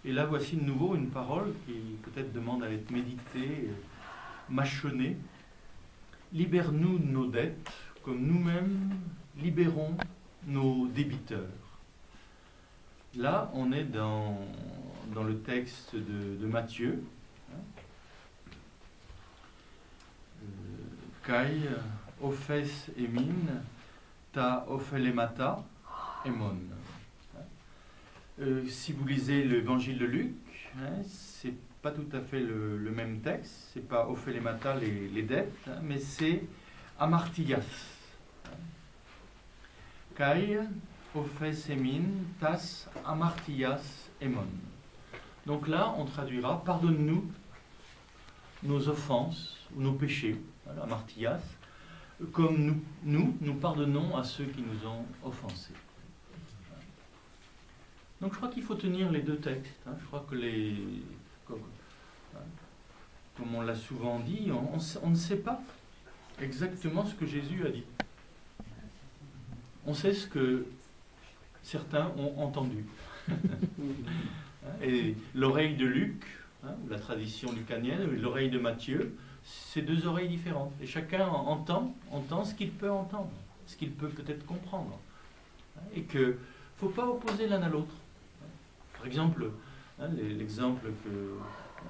Et là, voici de nouveau une parole qui peut-être demande à être méditée, mâchonnée. Libère-nous de nos dettes, comme nous-mêmes libérons nos débiteurs. Là, on est dans le texte de Matthieu. Kai, ophes emin, ta ophelemata, emon. Si vous lisez l'évangile de Luc, c'est pas tout à fait le même texte, c'est pas ophelemata les dettes, mais c'est amartias. Kai, ophes emin, tas amartias emon. Donc là, on traduira pardonne-nous nos offenses ou nos péchés, amartias, comme nous pardonnons à ceux qui nous ont offensés. Donc je crois qu'il faut tenir les deux textes. Je crois que comme on l'a souvent dit, on ne sait pas exactement ce que Jésus a dit. On sait ce que certains ont entendu. Et l'oreille de Luc, la tradition lucanienne, et l'oreille de Matthieu, c'est deux oreilles différentes. Et chacun entend ce qu'il peut entendre, ce qu'il peut peut-être comprendre. Et qu'il ne faut pas opposer l'un à l'autre. Par exemple, l'exemple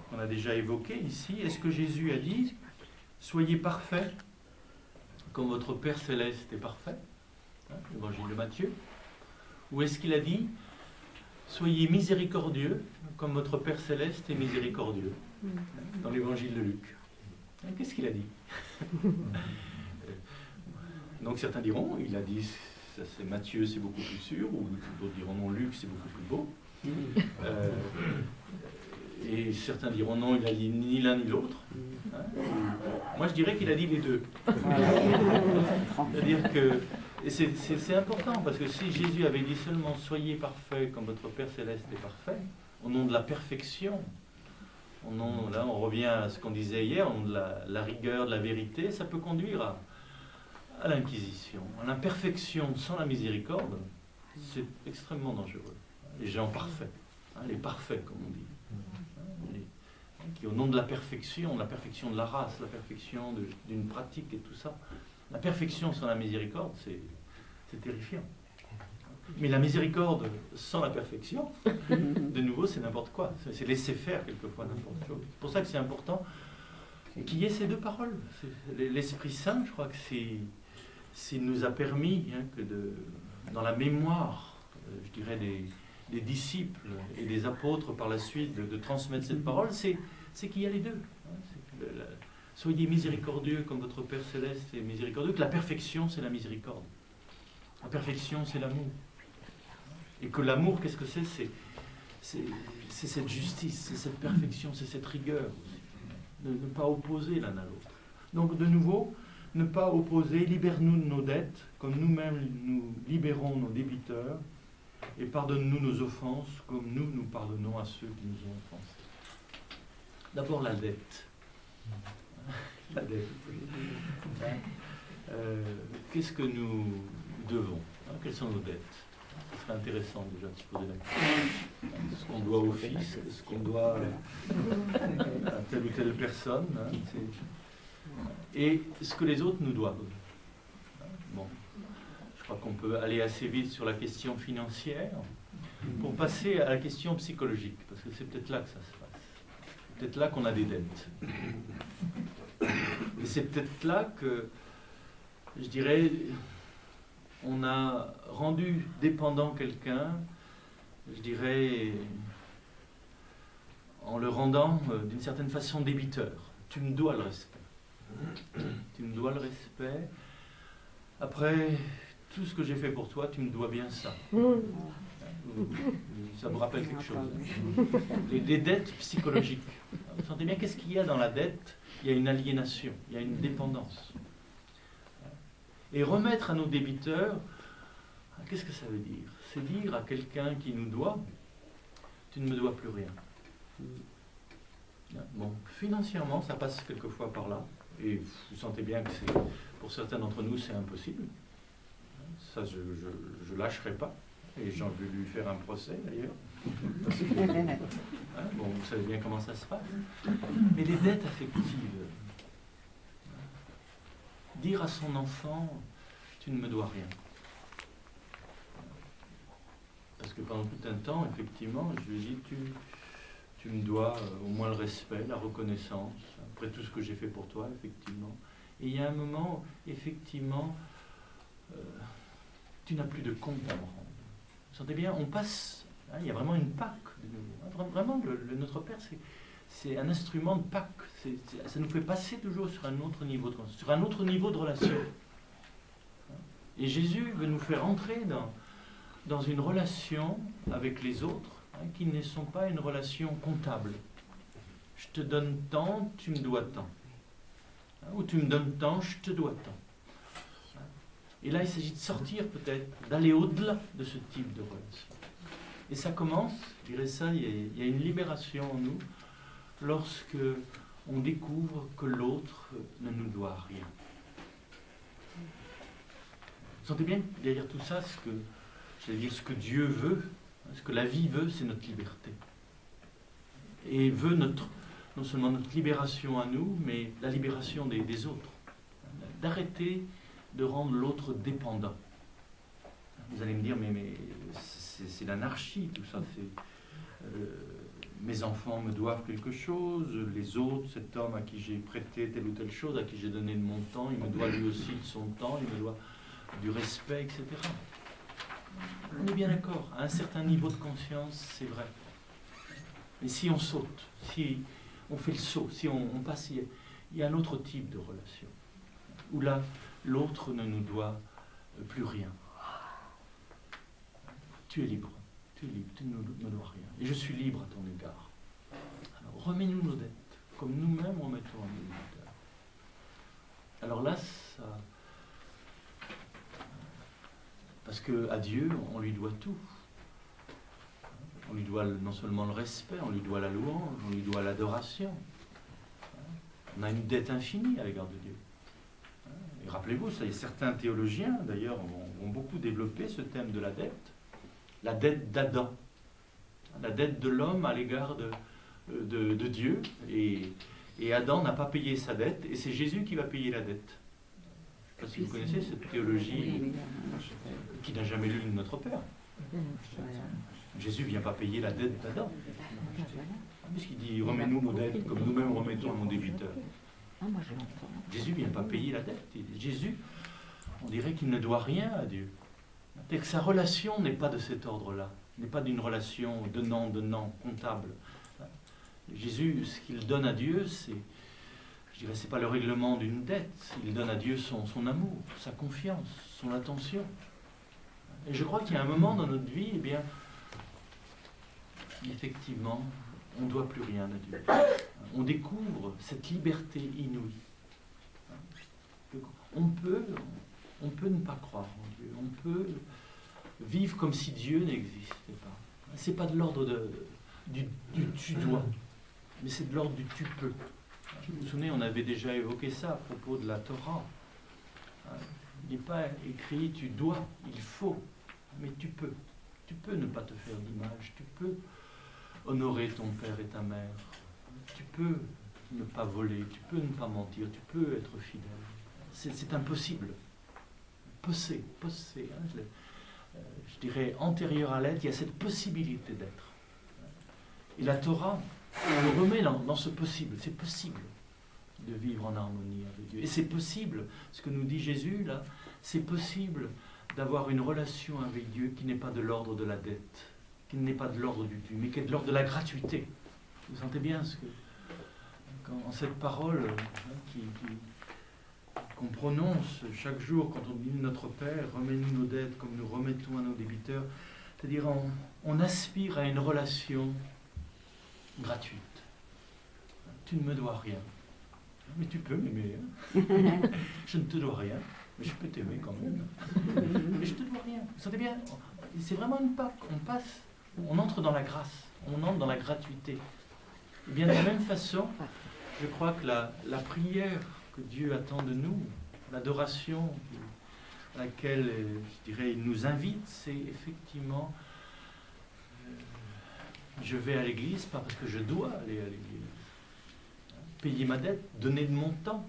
qu'on a déjà évoqué ici, est-ce que Jésus a dit « Soyez parfaits comme votre Père Céleste est parfait » l'évangile de Matthieu. Ou est-ce qu'il a dit « Soyez miséricordieux comme votre Père Céleste est miséricordieux » dans l'évangile de Luc. Qu'est-ce qu'il a dit? Donc certains diront, il a dit, ça c'est Matthieu, c'est beaucoup plus sûr, ou d'autres diront non, Luc, c'est beaucoup plus beau. Et certains diront non, il a dit ni l'un ni l'autre. Moi je dirais qu'il a dit les deux. C'est-à-dire que c'est important, parce que si Jésus avait dit seulement soyez parfaits comme votre Père Céleste est parfait, au nom de la perfection, là on revient à ce qu'on disait hier, au nom de la rigueur, de la vérité, ça peut conduire à l'inquisition, à l'imperfection sans la miséricorde. C'est extrêmement dangereux. Les gens parfaits, les parfaits comme on dit, qui au nom de la perfection de la race, la perfection d'une pratique et tout ça, la perfection sans la miséricorde, c'est terrifiant. Mais la miséricorde sans la perfection, de nouveau, c'est n'importe quoi. C'est laisser faire quelquefois n'importe quoi. C'est pour ça que c'est important qu'il y ait ces deux paroles. L'Esprit Saint, je crois que s'il nous a permis que dans la mémoire, je dirais, des disciples et des apôtres par la suite, de transmettre cette parole, c'est qu'il y a les deux. Soyez miséricordieux comme votre Père Céleste est miséricordieux, que la perfection, c'est la miséricorde. La perfection, c'est l'amour. Et que l'amour, qu'est-ce que c'est? C'est cette justice, c'est cette perfection, c'est cette rigueur. Ne pas opposer l'un à l'autre. Donc, de nouveau, ne pas opposer, libère-nous de nos dettes, comme nous-mêmes nous libérons nos débiteurs, et pardonne-nous nos offenses, comme nous pardonnons à ceux qui nous ont offensés. D'abord, la dette. La dette. Qu'est-ce que nous devons? Quelles sont nos dettes? Ce serait intéressant déjà de se poser la question. Ce qu'on doit au Fils, ce qu'on doit à telle ou telle personne, et ce que les autres nous doivent. Bon, je crois qu'on peut aller assez vite sur la question financière pour passer à la question psychologique, parce que c'est peut-être là que ça se passe. C'est peut-être là qu'on a des dettes. Et c'est peut-être là que, je dirais, on a rendu dépendant quelqu'un, je dirais, en le rendant d'une certaine façon débiteur. Tu me dois le respect. Tu me dois le respect. Après tout ce que j'ai fait pour toi, tu me dois bien ça. Ça me rappelle quelque chose. Les dettes psychologiques. Vous sentez bien, qu'est-ce qu'il y a dans la dette? Il y a une aliénation, il y a une dépendance. Et remettre à nos débiteurs, qu'est-ce que ça veut dire? C'est dire à quelqu'un qui nous doit, tu ne me dois plus rien. Bon, financièrement, ça passe quelquefois par là. Et vous sentez bien que pour certains d'entre nous, c'est impossible. Ça, je ne lâcherai pas. Et j'ai envie de lui faire un procès, d'ailleurs. Bon, vous savez bien comment ça se passe. Mais les dettes affectives, dire à son enfant, tu ne me dois rien. Parce que pendant tout un temps, effectivement, je lui ai dit, tu me dois au moins le respect, la reconnaissance, après tout ce que j'ai fait pour toi, effectivement. Et il y a un moment, effectivement, tu n'as plus de compte à me rendre. Vous sentez bien, on passe, hein, il y a vraiment une Pâque de nouveau. Vraiment, notre Père, c'est un instrument de Pâque. Ça nous fait passer toujours sur un autre niveau de relation. Et Jésus veut nous faire entrer dans une relation avec les autres, hein, qui ne sont pas une relation comptable. Je te donne tant, tu me dois tant. Hein, ou tu me donnes tant, je te dois tant. Et là, il s'agit de sortir peut-être, d'aller au-delà de ce type de relation. Et ça commence, je dirais ça, il y a une libération en nous lorsque on découvre que l'autre ne nous doit rien. Vous sentez bien derrière tout ça, ce que Dieu veut, ce que la vie veut, c'est notre liberté. Et veut non seulement notre libération à nous, mais la libération des autres. D'arrêter de rendre l'autre dépendant. Vous allez me dire, mais c'est l'anarchie, tout ça. Mes enfants me doivent quelque chose, les autres, cet homme à qui j'ai prêté telle ou telle chose, à qui j'ai donné de mon temps, il me doit lui aussi de son temps, il me doit du respect, etc. On est bien d'accord, à un certain niveau de conscience, c'est vrai. Mais si on saute, si on fait le saut, si on passe, il y a un autre type de relation, où là, l'autre ne nous doit plus rien. Tu es libre, tu ne me dois rien. Et je suis libre à ton égard. Alors remets-nous nos dettes, comme nous-mêmes remettons à nos débiteurs. Alors là, ça... Parce qu'à Dieu, on lui doit tout. On lui doit non seulement le respect, on lui doit la louange, on lui doit l'adoration. On a une dette infinie à l'égard de Dieu. Et rappelez-vous, certains théologiens, d'ailleurs, ont beaucoup développé ce thème de la dette d'Adam, la dette de l'homme à l'égard de Dieu. Et Adam n'a pas payé sa dette, et c'est Jésus qui va payer la dette. Je ne sais pas si vous connaissez cette théologie qui n'a jamais lu Notre Père. Jésus ne vient pas payer la dette d'Adam. Puisqu'il dit, remets-nous nos dettes comme nous-mêmes remettons à nos débiteurs. Jésus ne vient pas payer la dette. Jésus, on dirait qu'il ne doit rien à Dieu. Et que sa relation n'est pas de cet ordre-là, n'est pas d'une relation donnant, comptable. Jésus, ce qu'il donne à Dieu, c'est pas le règlement d'une dette. Il donne à Dieu son amour, sa confiance, son attention. Et je crois qu'il y a un moment dans notre vie, eh bien, effectivement, on ne doit plus rien à Dieu. On découvre cette liberté inouïe. On peut ne pas croire en Dieu. On peut vivre comme si Dieu n'existait pas. Ce n'est pas de l'ordre du tu dois, mais c'est de l'ordre du tu peux. Vous vous souvenez, on avait déjà évoqué ça à propos de la Torah. Il n'est pas écrit tu dois, il faut, mais tu peux. Tu peux ne pas te faire d'image, tu peux honorer ton père et ta mère, tu peux ne pas voler, tu peux ne pas mentir, tu peux être fidèle. C'est impossible. Posséder, je dirais antérieur à l'être, il y a cette possibilité d'être. Et la Torah nous remet dans ce possible. C'est possible de vivre en harmonie avec Dieu. Et c'est possible, ce que nous dit Jésus là, c'est possible d'avoir une relation avec Dieu qui n'est pas de l'ordre de la dette, qui n'est pas de l'ordre du dû, mais qui est de l'ordre de la gratuité. Vous sentez bien en cette parole qu'on prononce chaque jour quand on dit Notre Père, remets-nous nos dettes comme nous remettons à nos débiteurs, c'est-à-dire on aspire à une relation gratuite. Tu ne me dois rien. Mais tu peux m'aimer. Je ne te dois rien, mais je peux t'aimer quand même. Mais je ne te dois rien. Vous sentez bien? C'est vraiment une Pâque. On entre dans la grâce, on entre dans la gratuité. Et bien de la même façon, je crois que la prière que Dieu attend de nous, l'adoration à laquelle, je dirais, il nous invite, c'est effectivement Je vais à l'église pas parce que je dois aller à l'église. Payer ma dette, donner de mon temps.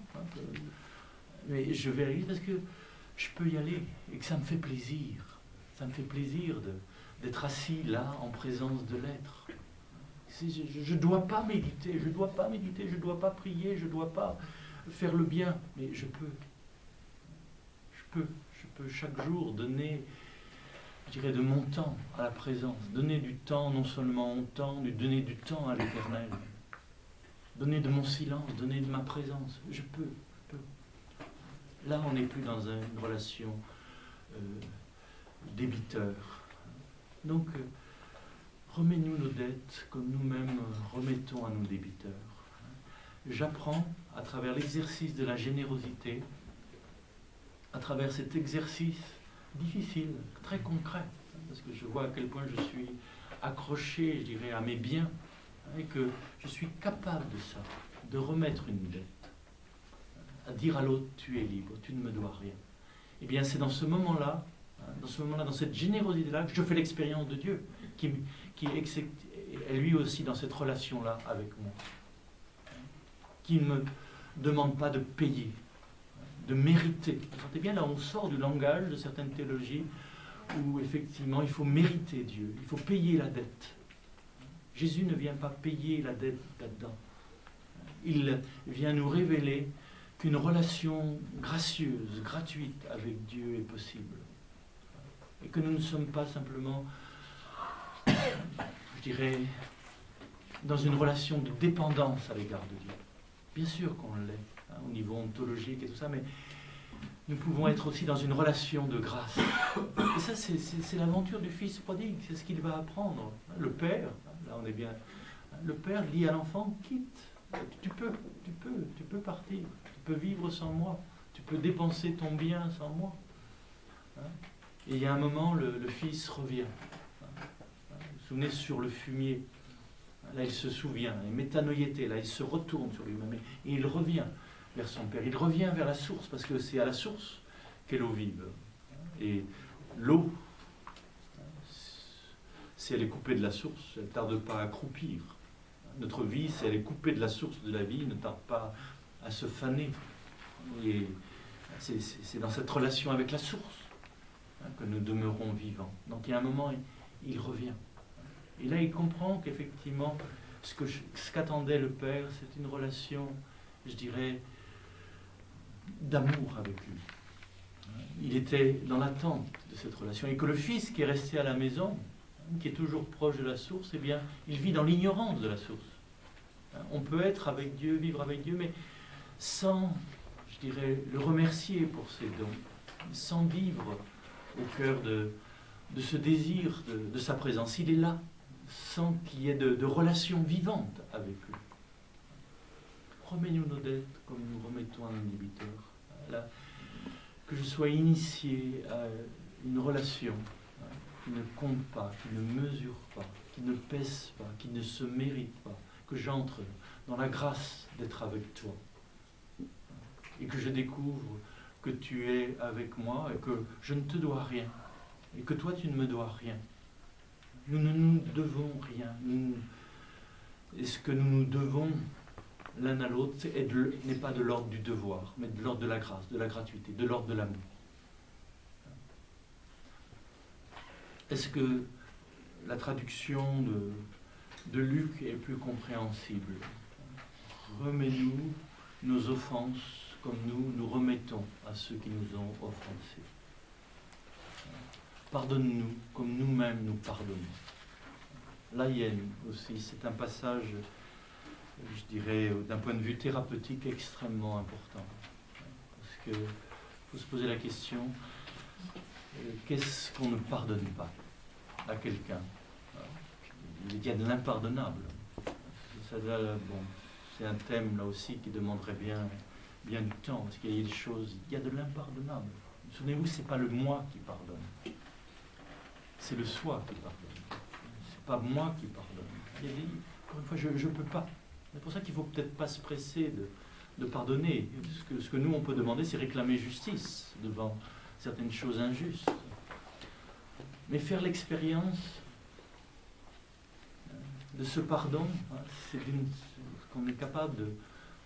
Mais je vais à l'église parce que je peux y aller et que ça me fait plaisir. Ça me fait plaisir d'être assis là en présence de l'être. Je ne dois pas méditer, je ne dois pas méditer, je ne dois pas prier, je ne dois pas faire le bien, mais je peux. Je peux chaque jour donner, je dirais, de mon temps à la présence, donner du temps, non seulement mon temps, mais donner du temps à l'Éternel, donner de mon silence, donner de ma présence. Je peux. Là, on n'est plus dans une relation débiteur. Donc, remets-nous nos dettes comme nous-mêmes remettons à nos débiteurs. J'apprends, à travers l'exercice de la générosité, à travers cet exercice difficile, très concret, parce que je vois à quel point je suis accroché, je dirais, à mes biens, et que je suis capable de ça, de remettre une dette, à dire à l'autre, tu es libre, tu ne me dois rien. Eh bien, c'est dans ce moment-là, dans cette générosité-là, que je fais l'expérience de Dieu, qui est lui aussi dans cette relation-là avec moi, qui ne me demande pas de payer, de mériter. Vous sentez bien, là, on sort du langage de certaines théologies où, effectivement, il faut mériter Dieu, il faut payer la dette. Jésus ne vient pas payer la dette là-dedans. Il vient nous révéler qu'une relation gracieuse, gratuite avec Dieu est possible. Et que nous ne sommes pas simplement, je dirais, dans une relation de dépendance à l'égard de Dieu. Bien sûr qu'on l'est, au niveau ontologique et tout ça, mais nous pouvons être aussi dans une relation de grâce. Et ça, c'est l'aventure du fils prodigue, c'est ce qu'il va apprendre. Le père, là on est bien, le père dit à l'enfant, quitte, tu peux partir, tu peux vivre sans moi, tu peux dépenser ton bien sans moi. Et il y a un moment, le fils revient. Vous vous souvenez, sur le fumier, là il se souvient, et métanoïété, là il se retourne sur lui-même, et il revient vers son père, il revient vers la source, parce que c'est à la source qu'est l'eau vive. Et l'eau, si elle est coupée de la source, elle ne tarde pas à croupir. Notre vie, si elle est coupée de la source de la vie, ne tarde pas à se faner. Et c'est dans cette relation avec la source que nous demeurons vivants. Donc il y a un moment, il revient. Et là, il comprend qu'effectivement, ce qu'attendait le Père, c'est une relation, je dirais, d'amour avec lui. Il était dans l'attente de cette relation. Et que le Fils qui est resté à la maison, qui est toujours proche de la source, eh bien, il vit dans l'ignorance de la source. On peut être avec Dieu, vivre avec Dieu, mais sans, je dirais, le remercier pour ses dons, sans vivre au cœur de ce désir de sa présence. Il est là, sans qu'il y ait de relation vivante avec lui. Remets-nous nos dettes comme nous remettons à nos débiteurs. Là, que je sois initié à une relation qui ne compte pas, qui ne mesure pas, qui ne pèse pas, qui ne se mérite pas, que j'entre dans la grâce d'être avec toi et que je découvre que tu es avec moi et que je ne te dois rien et que toi tu ne me dois rien. Nous ne nous devons rien. Et ce que nous nous devons l'un à l'autre n'est pas de l'ordre du devoir, mais de l'ordre de la grâce, de la gratuité, de l'ordre de l'amour. Est-ce que la traduction de Luc est plus compréhensible? Remets-nous nos offenses comme nous remettons à ceux qui nous ont offensés. Pardonne-nous comme nous-mêmes nous pardonnons. L'Aïen aussi, c'est un passage, je dirais, d'un point de vue thérapeutique extrêmement important. Parce qu'il faut se poser la question, qu'est-ce qu'on ne pardonne pas à quelqu'un? Il y a de l'impardonnable. C'est un thème là aussi qui demanderait bien du temps, parce qu'il y a des choses, il y a de l'impardonnable. Souvenez-vous, ce n'est pas le moi qui pardonne, c'est le soi qui pardonne. C'est pas moi qui pardonne. Encore une fois, je ne peux pas. C'est pour ça qu'il ne faut peut-être pas se presser de pardonner. Ce que nous, on peut demander, c'est réclamer justice devant certaines choses injustes. Mais faire l'expérience de ce pardon, hein, c'est qu'on est capable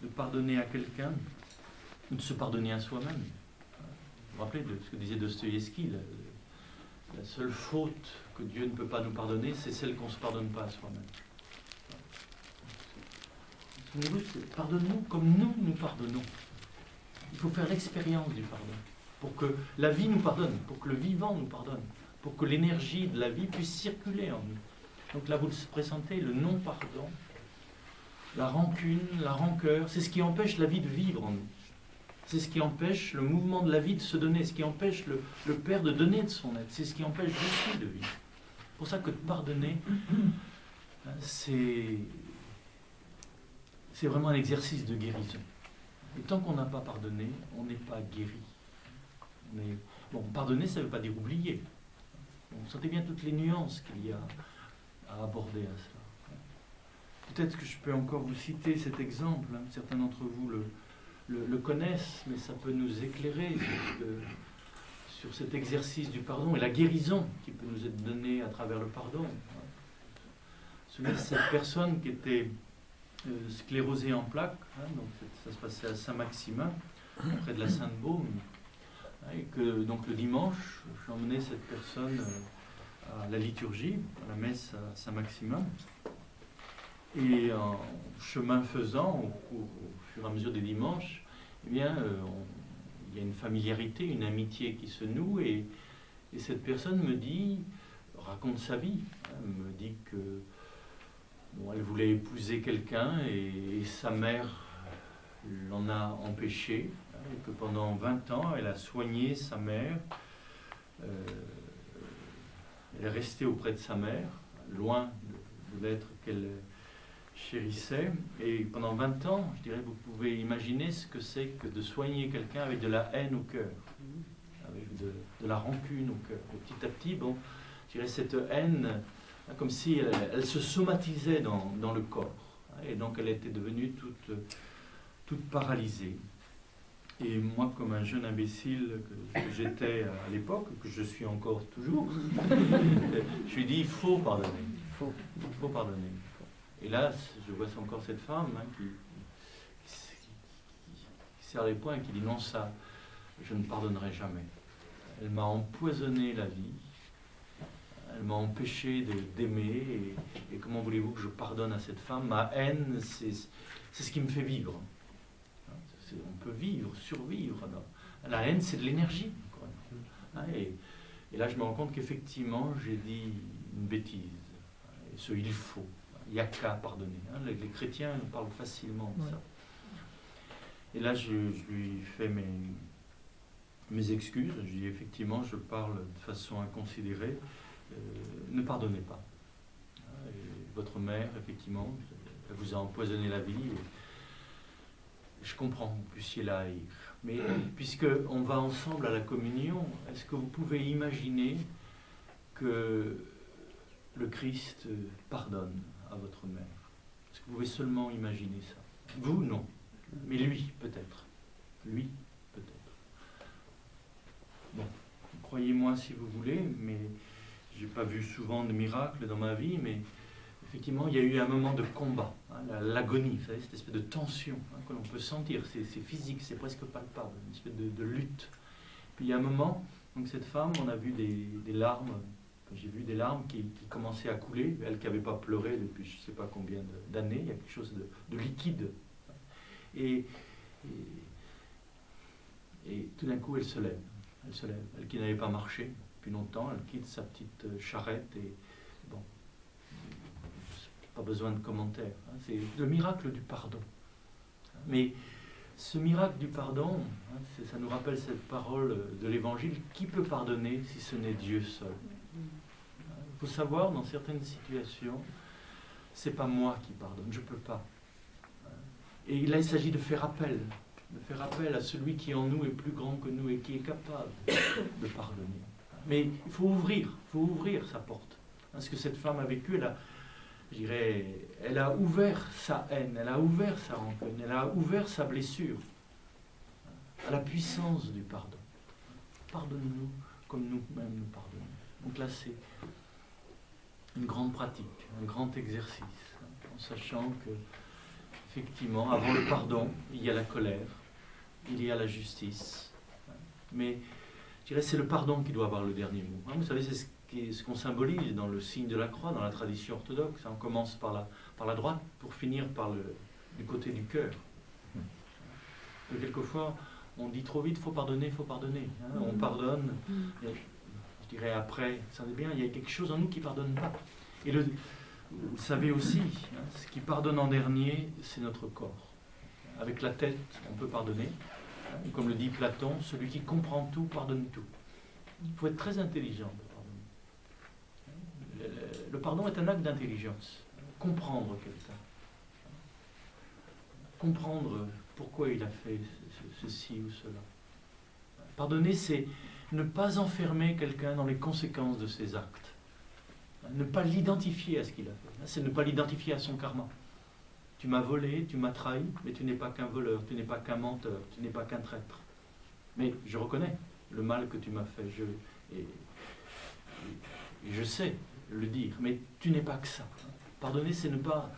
de pardonner à quelqu'un, ou de se pardonner à soi-même. Vous vous rappelez de ce que disait Dostoïevski, la seule faute que Dieu ne peut pas nous pardonner, c'est celle qu'on ne se pardonne pas à soi-même. Pardonne-nous comme nous pardonnons. Il faut faire l'expérience du pardon, pour que la vie nous pardonne, pour que le vivant nous pardonne, pour que l'énergie de la vie puisse circuler en nous. Donc là, vous le pressentez, le non-pardon, la rancune, la rancœur, c'est ce qui empêche la vie de vivre en nous. C'est ce qui empêche le mouvement de la vie de se donner, ce qui empêche le Père de donner de son être, c'est ce qui empêche Jésus de vivre. C'est pour ça que de pardonner, c'est vraiment un exercice de guérison. Et tant qu'on n'a pas pardonné, on n'est pas guéri. Bon, pardonner, ça ne veut pas dire oublier. Vous sentez bien toutes les nuances qu'il y a à aborder à cela. Peut-être que je peux encore vous citer cet exemple, hein. Certains d'entre vous le connaissent, mais ça peut nous éclairer sur cet exercice du pardon et la guérison qui peut nous être donnée à travers le pardon. Souvenez cette personne qui était sclérosée en plaques, hein, donc ça se passait à Saint-Maximin, près de la Sainte-Baume, hein, et que donc le dimanche, j'emmenais cette personne à la liturgie, à la messe à Saint-Maximin, et en chemin faisant, au fur et à mesure des dimanches, eh bien, il y a une familiarité, une amitié qui se noue, et cette personne me dit, raconte sa vie, hein, me dit que bon, elle voulait épouser quelqu'un et sa mère l'en a empêché, hein, et que pendant 20 ans, elle a soigné sa mère, elle est restée auprès de sa mère, loin de l'être qu'elle chérissait, et pendant 20 ans, je dirais, vous pouvez imaginer ce que c'est que de soigner quelqu'un avec de la haine au cœur, avec de la rancune au cœur. Et petit à petit, bon, je dirais, cette haine, comme si elle se somatisait dans le corps, et donc elle était devenue toute paralysée. Et moi, comme un jeune imbécile que j'étais à l'époque, que je suis encore toujours, je lui ai dit, il faut pardonner, il faut pardonner. Et là, je vois encore cette femme, hein, qui serre les poings et qui dit, non, ça, je ne pardonnerai jamais. Elle m'a empoisonné la vie, elle m'a empêché d'aimer, et comment voulez-vous que je pardonne à cette femme? Ma haine, c'est ce qui me fait vivre. On peut vivre, survivre. La haine, c'est de l'énergie. Et là, je me rends compte qu'effectivement, j'ai dit une bêtise. Et ce, il faut. Il n'y a qu'à pardonner. Les chrétiens parlent facilement de ça. Et là, je lui fais mes excuses. Je dis effectivement, je parle de façon inconsidérée. Ne pardonnez pas. Et votre mère, effectivement, elle vous a empoisonné la vie. Je comprends que vous puissiez la haïr. Mais puisqu'on va ensemble à la communion, est-ce que vous pouvez imaginer que le Christ pardonne à votre mère? Est-ce que vous pouvez seulement imaginer ça? Vous, non. Mais lui, peut-être. Lui, peut-être. Bon, croyez-moi si vous voulez, mais je n'ai pas vu souvent de miracles dans ma vie, mais effectivement, il y a eu un moment de combat, hein, l'agonie, vous savez, cette espèce de tension, hein, que l'on peut sentir, c'est physique, c'est presque palpable, une espèce de lutte. Puis il y a un moment, donc cette femme, on a vu des larmes, j'ai vu des larmes qui commençaient à couler, elle qui n'avait pas pleuré depuis je ne sais pas combien d'années, il y a quelque chose de liquide. Et tout d'un coup, elle se lève, elle qui n'avait pas marché depuis longtemps, elle quitte sa petite charrette et bon. Pas besoin de commentaires. Hein. C'est le miracle du pardon. Mais ce miracle du pardon, hein, ça nous rappelle cette parole de l'Évangile, qui peut pardonner si ce n'est Dieu seul? Il faut savoir, dans certaines situations, c'est pas moi qui pardonne, je ne peux pas. Et là, il s'agit de faire appel à celui qui en nous est plus grand que nous et qui est capable de pardonner. Mais il faut ouvrir sa porte. Hein, ce que cette femme a vécu, je dirais, elle a ouvert sa haine, elle a ouvert sa rancune, elle a ouvert sa blessure à la puissance du pardon. Pardonne-nous comme nous-mêmes nous pardonnons. Donc là, une grande pratique, un grand exercice, en sachant que, effectivement, avant le pardon, il y a la colère, il y a la justice. Mais je dirais c'est le pardon qui doit avoir le dernier mot. Vous savez, c'est ce qu'on symbolise dans le signe de la croix, dans la tradition orthodoxe. On commence par la droite pour finir du côté du cœur. Et quelquefois, on dit trop vite, il faut pardonner, On pardonne, et je dirais après, ça va bien, il y a quelque chose en nous qui ne pardonne pas. Et vous savez aussi, ce qui pardonne en dernier, c'est notre corps. Avec la tête, on peut pardonner. Et comme le dit Platon, celui qui comprend tout, pardonne tout. Il faut être très intelligent pour pardonner. Le pardon est un acte d'intelligence. Comprendre quelqu'un. Comprendre pourquoi il a fait ceci ou cela. Pardonner, c'est ne pas enfermer quelqu'un dans les conséquences de ses actes. Ne pas l'identifier à ce qu'il a fait. C'est ne pas l'identifier à son karma. Tu m'as volé, tu m'as trahi, mais tu n'es pas qu'un voleur, tu n'es pas qu'un menteur, tu n'es pas qu'un traître. Mais je reconnais le mal que tu m'as fait, et je sais le dire, mais tu n'es pas que ça. Pardonner, c'est ne pas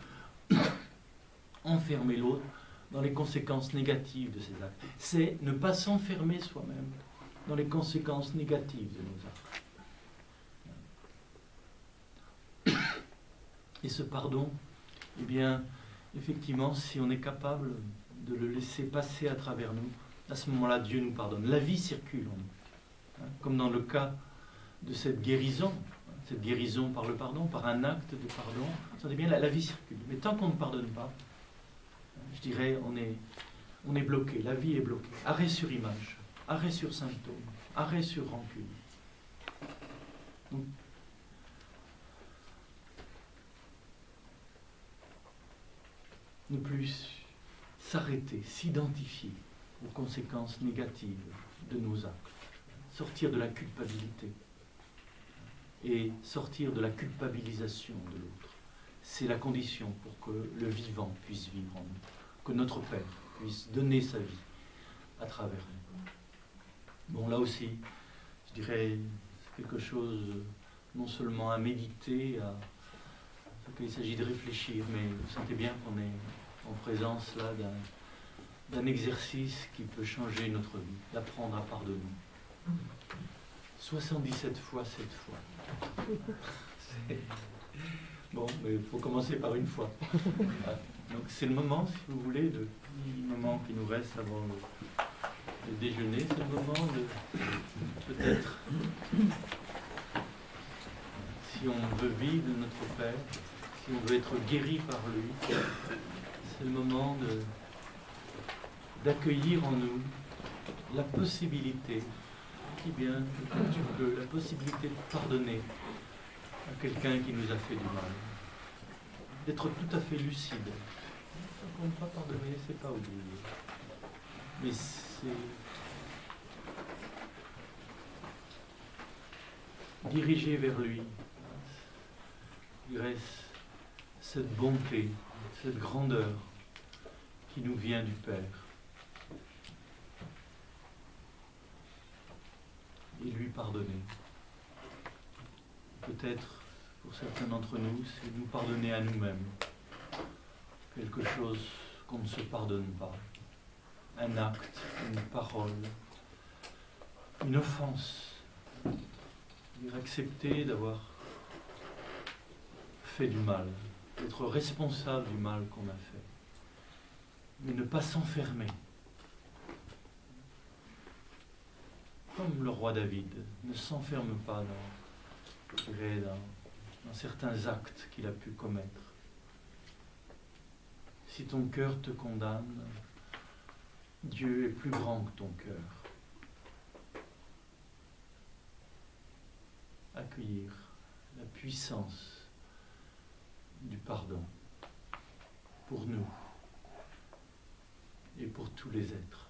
enfermer l'autre dans les conséquences négatives de ses actes. C'est ne pas s'enfermer soi-même dans les conséquences négatives de nos actes. Et ce pardon, eh bien, effectivement, si on est capable de le laisser passer à travers nous, à ce moment-là, Dieu nous pardonne. La vie circule en nous. Comme dans le cas de cette guérison par le pardon, par un acte de pardon, c'est bien, la vie circule. Mais tant qu'on ne pardonne pas, je dirais, on est bloqué, la vie est bloquée. Arrêt sur image, arrêt sur symptômes, arrêt sur rancune. Donc, ne plus s'arrêter, s'identifier aux conséquences négatives de nos actes. Sortir de la culpabilité et sortir de la culpabilisation de l'autre. C'est la condition pour que le vivant puisse vivre en nous, que notre Père puisse donner sa vie à travers nous. Bon, là aussi, je dirais, c'est quelque chose non seulement à méditer, il s'agit de réfléchir, mais vous sentez bien qu'on est en présence là d'un exercice qui peut changer notre vie, d'apprendre à pardonner. 77 fois 7 fois. Bon, mais il faut commencer par une fois. Donc c'est le moment, si vous voulez, le moment qui nous reste avant le déjeuner, c'est le moment de peut-être, si on veut vivre notre Père, si on veut être guéri par lui, c'est le moment d'accueillir en nous la possibilité, qui bien, tu peux, la possibilité de pardonner à quelqu'un qui nous a fait du mal. D'être tout à fait lucide. On ne peut pas pardonner, c'est pas oublier. Mais c'est diriger vers lui. Il reste cette bonté, cette grandeur qui nous vient du Père. Et lui pardonner. Peut-être, pour certains d'entre nous, c'est nous pardonner à nous-mêmes. Quelque chose qu'on ne se pardonne pas. Un acte, une parole, une offense. Accepter d'avoir fait du mal, d'être responsable du mal qu'on a fait. Mais ne pas s'enfermer. Comme le roi David ne s'enferme pas dans certains actes qu'il a pu commettre. Si ton cœur te condamne, Dieu est plus grand que ton cœur. Accueillir la puissance du pardon pour nous et pour tous les êtres.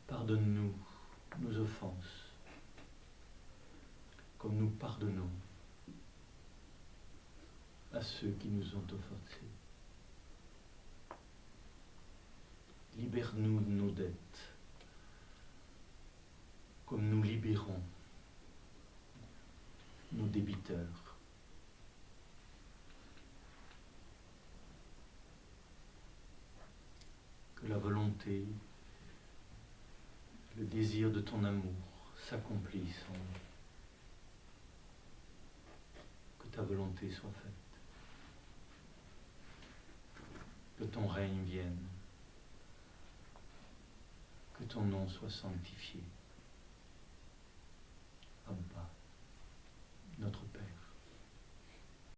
Pardonne-nous nos offenses, comme nous pardonnons à ceux qui nous ont offensés. Libère-nous de nos dettes, comme nous libérons nos débiteurs. Que la volonté, le désir de ton amour s'accomplisse en nous. Que ta volonté soit faite. Que ton règne vienne. Que ton nom soit sanctifié. Abba, notre